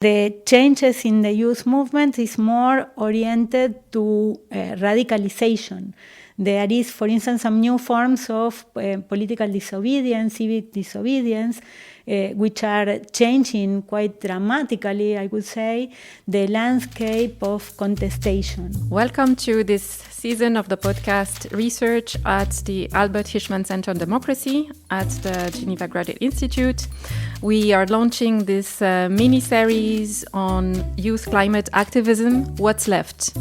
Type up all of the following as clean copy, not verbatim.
The changes in the youth movement is more oriented to radicalization. There is, for instance, some new forms of political disobedience, civic disobedience, which are changing quite dramatically, I would say, the landscape of contestation. Welcome to this season of the podcast Research at the Albert Hirschman Center on Democracy at the Geneva Graduate Institute. We are launching this mini-series on youth climate activism, What's Left?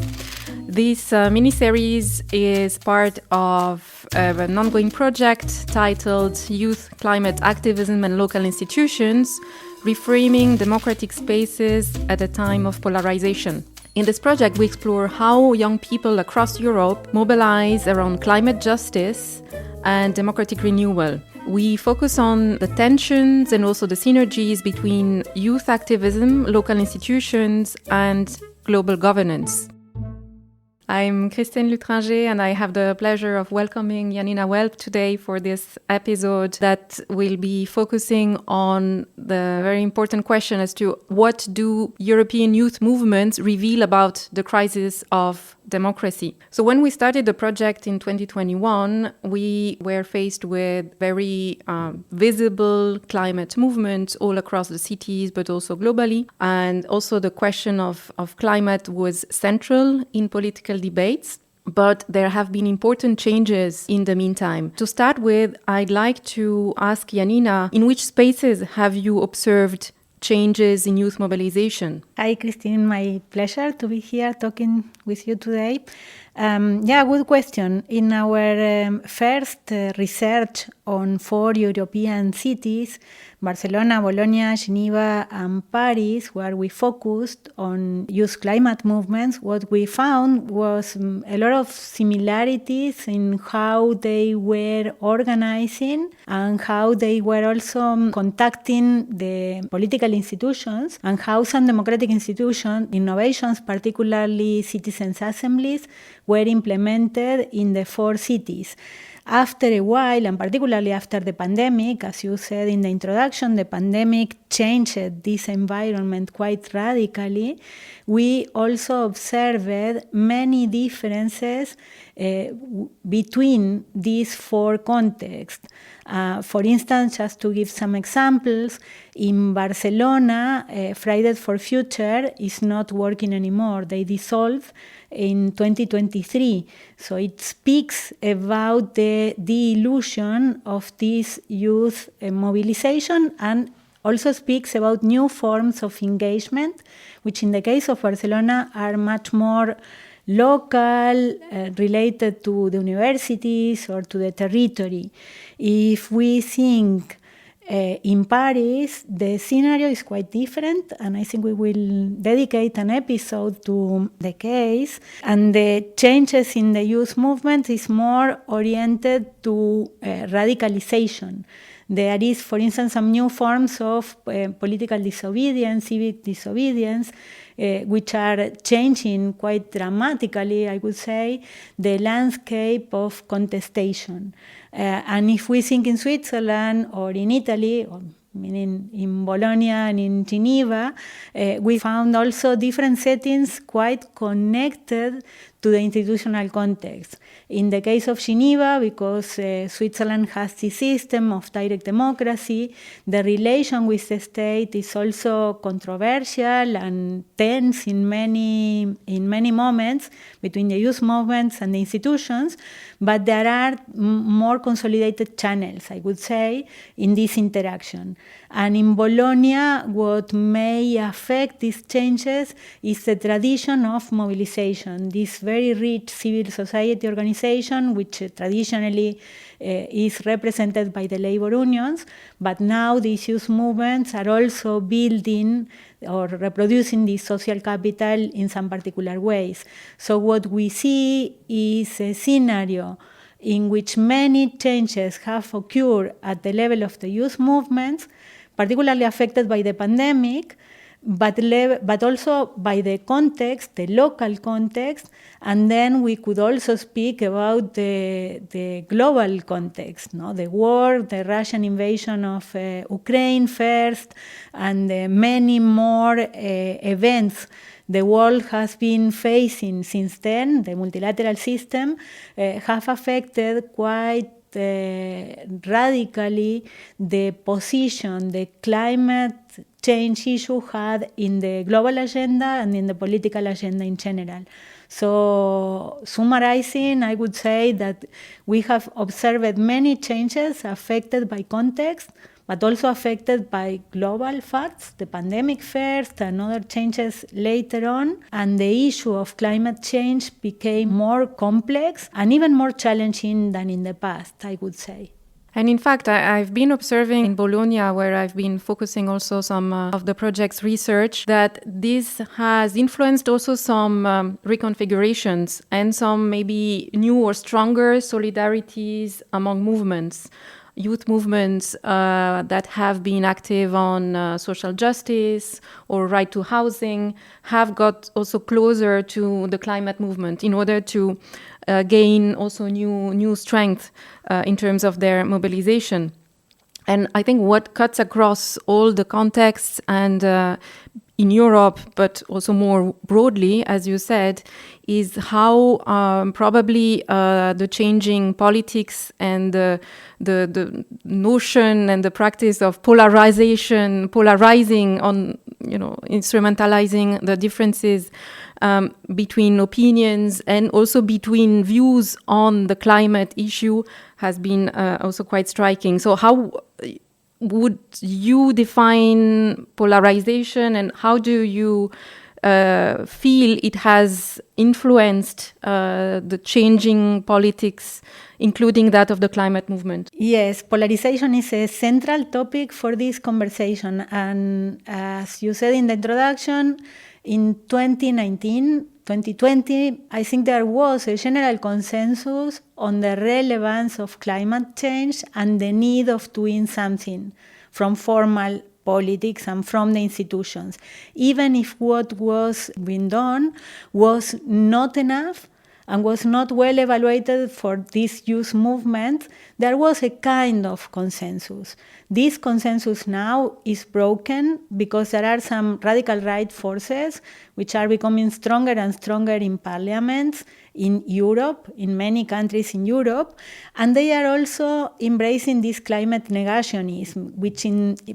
This mini-series is part of an ongoing project titled Youth Climate Activism and Local Institutions, Reframing Democratic Spaces at a Time of Polarization. In this project, we explore how young people across Europe mobilize around climate justice and democratic renewal. We focus on the tensions and also the synergies between youth activism, local institutions, and global governance. I'm Christine Lutringer, and I have the pleasure of welcoming Yanina Welp today for this episode that will be focusing on the very important question as to what do European youth movements reveal about the crisis of democracy. So when we started the project in 2021, we were faced with very visible climate movements all across the cities, but also globally. And also the question of climate was central in political debates. But there have been important changes in the meantime. To start with, I'd like to ask Yanina, in which spaces have you observed changes in youth mobilization? Hi, Christine. My pleasure to be here talking with you today. Good question. In our first research on 4 European cities, Barcelona, Bologna, Geneva, and Paris, where we focused on youth climate movements, what we found was a lot of similarities in how they were organizing and how they were also contacting the political institutions and how some democratic institutions, innovations, particularly citizens' assemblies, were implemented in the 4 cities. After a while, and particularly after the pandemic, as you said in the introduction, the pandemic changed this environment quite radically. We also observed many differences between these 4 contexts. For instance, just to give some examples, in Barcelona, Fridays for Future is not working anymore. They dissolved in 2023. So it speaks about the illusion of this youth mobilization and also speaks about new forms of engagement, which in the case of Barcelona are much more local, related to the universities or to the territory. If we think in Paris, the scenario is quite different, and I think we will dedicate an episode to the case. And the changes in the youth movement is more oriented to radicalization. There is, for instance, some new forms of political disobedience, civic disobedience, which are changing quite dramatically, I would say, the landscape of contestation. And if we think in Switzerland or in Italy, or meaning in Bologna and in Geneva, we found also different settings quite connected to the institutional context. In the case of Geneva, because Switzerland has this system of direct democracy, the relation with the state is also controversial and tense in many moments between the youth movements and the institutions, but there are more consolidated channels, I would say, in this interaction. And in Bologna, what may affect these changes is the tradition of mobilization, this very rich civil society organization, which traditionally is represented by the labor unions, but now these youth movements are also building or reproducing this social capital in some particular ways. So what we see is a scenario in which many changes have occurred at the level of the youth movements, particularly affected by the pandemic, but also by the context, the local context, and then we could also speak about the global context, no? The war, the Russian invasion of Ukraine first, and many more events the world has been facing since then, the multilateral system, have affected quite radically the position the climate change issue had in the global agenda and in the political agenda in general. So, summarizing, I would say that we have observed many changes affected by context, but also affected by global facts, the pandemic first and other changes later on. And the issue of climate change became more complex and even more challenging than in the past, I would say. And in fact, I've been observing in Bologna, where I've been focusing also some of the project's research, that this has influenced also some reconfigurations and some maybe new or stronger solidarities among movements. Youth movements that have been active on social justice or right to housing have got also closer to the climate movement in order to gain also new strength in terms of their mobilization. And I think what cuts across all the contexts and in Europe, but also more broadly, as you said, is how probably the changing politics and the notion and the practice of polarizing on, instrumentalizing the differences between opinions and also between views on the climate issue has been also quite striking. So how would you define polarization, and how do you feel it has influenced the changing politics, including that of the climate movement? Yes, polarization is a central topic for this conversation. And as you said in the introduction, in 2020, I think there was a general consensus on the relevance of climate change and the need of doing something from formal politics and from the institutions. Even if what was being done was not enough and was not well evaluated for this youth movement, there was a kind of consensus. This consensus now is broken because there are some radical right forces which are becoming stronger and stronger in parliaments in Europe, in many countries in Europe, and they are also embracing this climate negationism, which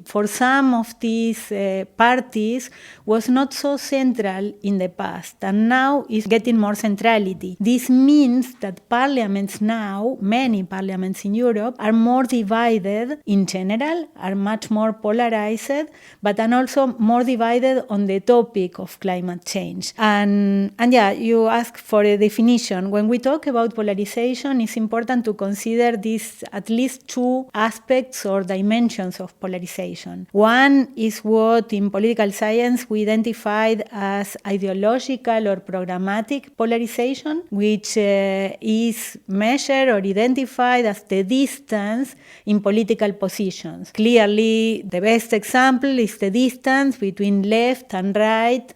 for some of these parties was not so central in the past, and now is getting more centrality. This means that parliaments now, many parliaments in Europe, are more divided in general, are much more polarized, but are also more divided on the topic of climate change. And yeah, you ask for a definition. When we talk about polarization, it's important to consider these at least two aspects or dimensions of polarization. One is what in political science we identified as ideological or programmatic polarization, which is measured or identified as the distance in political positions. Clearly, the best example is the distance between left and right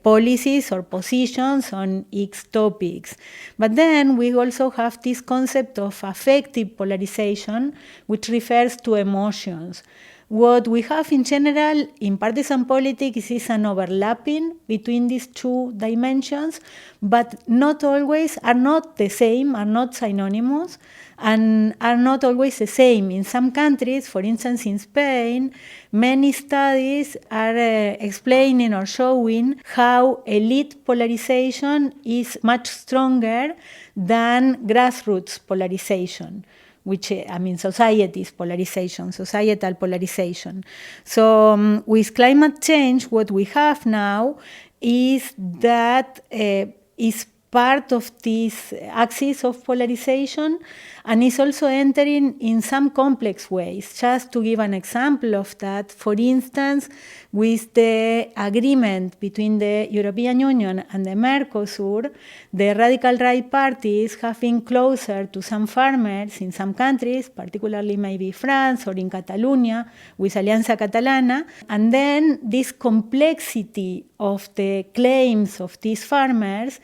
policies or positions on X topics. But then we also have this concept of affective polarization, which refers to emotions. What we have in general in partisan politics is an overlapping between these two dimensions, but not always, are not the same, are not synonymous, and are not always the same. In some countries, for instance in Spain, many studies are explaining or showing how elite polarization is much stronger than grassroots polarization, which, society's polarization, societal polarization. So with climate change, what we have now is that is part of this axis of polarization, and is also entering in some complex ways. Just to give an example of that, for instance, with the agreement between the European Union and the Mercosur, the radical right parties have been closer to some farmers in some countries, particularly maybe France or in Catalonia with Alianza Catalana, and then this complexity of the claims of these farmers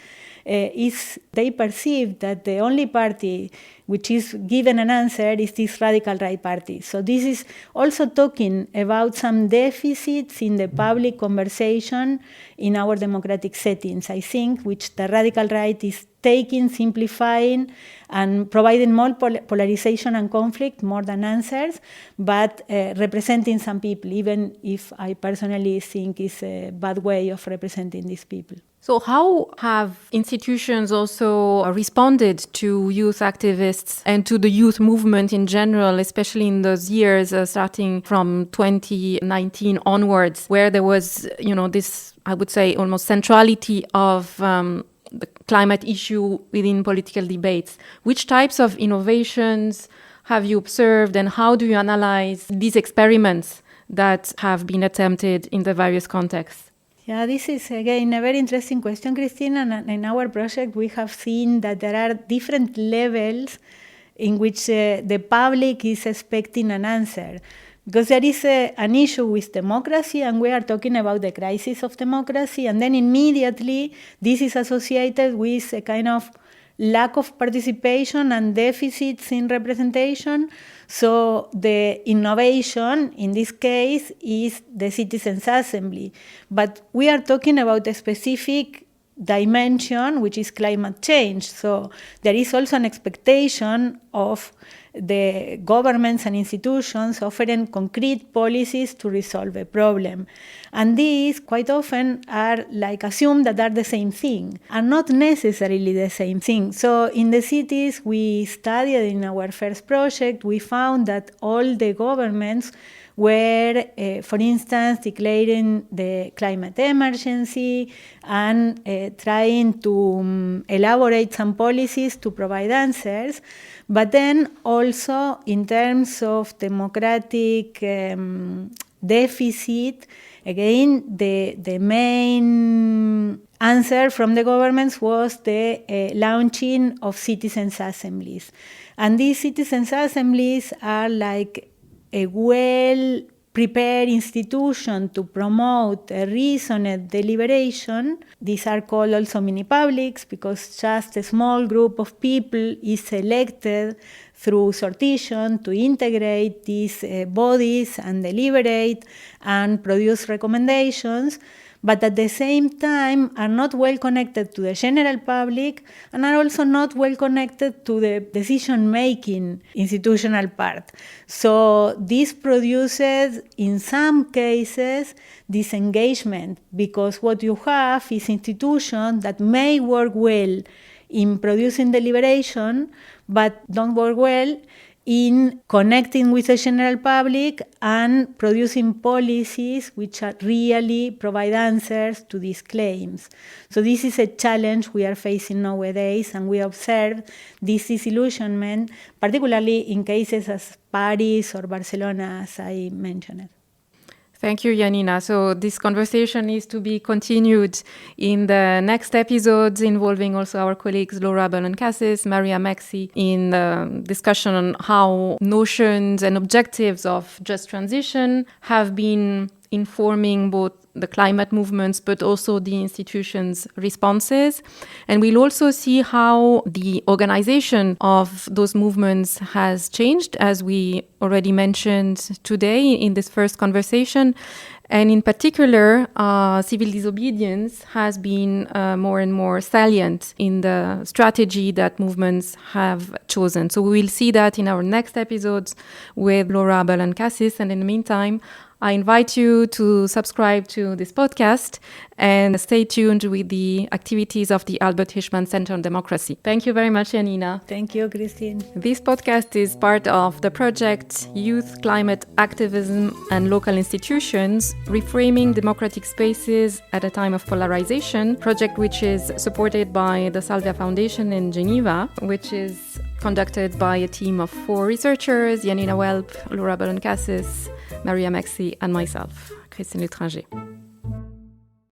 is they perceive that the only party which is given an answer is this radical right party. So this is also talking about some deficits in the public conversation in our democratic settings, I think, which the radical right is taking, simplifying, and providing more polarization and conflict more than answers, but representing some people, even if I personally think it's a bad way of representing these people. So how have institutions also responded to youth activists and to the youth movement in general, especially in those years starting from 2019 onwards, where there was, this, I would say, almost centrality of the climate issue within political debates? Which types of innovations have you observed, and how do you analyze these experiments that have been attempted in the various contexts? Yeah, this is, again, a very interesting question, Christine. And in our project, we have seen that there are different levels in which the public is expecting an answer. Because there is an issue with democracy, and we are talking about the crisis of democracy, and then immediately this is associated with a kind of lack of participation and deficits in representation. So the innovation in this case is the citizens' assembly. But we are talking about a specific dimension, which is climate change. So there is also an expectation of the governments and institutions offering concrete policies to resolve a problem. And these quite often are assumed that are the same thing, are not necessarily the same thing. So in the cities we studied in our first project, we found that all the governments were, for instance, declaring the climate emergency and trying to elaborate some policies to provide answers. But then also in terms of democratic deficit, again, the main answer from the governments was the launching of citizens' assemblies. And these citizens' assemblies are like a well-prepared institution to promote a reasoned deliberation. These are called also mini-publics because just a small group of people is elected through sortition to integrate these bodies and deliberate and produce recommendations, but at the same time are not well connected to the general public and are also not well connected to the decision-making institutional part. So this produces, in some cases, disengagement, because what you have is institutions that may work well in producing deliberation, but don't work well in connecting with the general public and producing policies which really provide answers to these claims. So this is a challenge we are facing nowadays, and we observe this disillusionment, particularly in cases as Paris or Barcelona, as I mentioned. Thank you, Yanina. So this conversation is to be continued in the next episodes, involving also our colleagues Laura Bellon-Cassis, Maria Maxi, in the discussion on how notions and objectives of just transition have been informing both the climate movements, but also the institutions' responses. And we'll also see how the organization of those movements has changed, as we already mentioned today in this first conversation. And in particular, civil disobedience has been more and more salient in the strategy that movements have chosen. So we will see that in our next episodes with Laura Bellon-Cassis. And in the meantime, I invite you to subscribe to this podcast and stay tuned with the activities of the Albert Hirschman Center on Democracy. Thank you very much, Yanina. Thank you, Christine. This podcast is part of the project Youth, Climate Activism and Local Institutions, Reframing Democratic Spaces at a Time of Polarization, project which is supported by the Salvia Foundation in Geneva, which is conducted by a team of 4 researchers, Yanina Welp, Laura Ballon-Cassis, Maria Maxi, and myself, Christine Lutringer.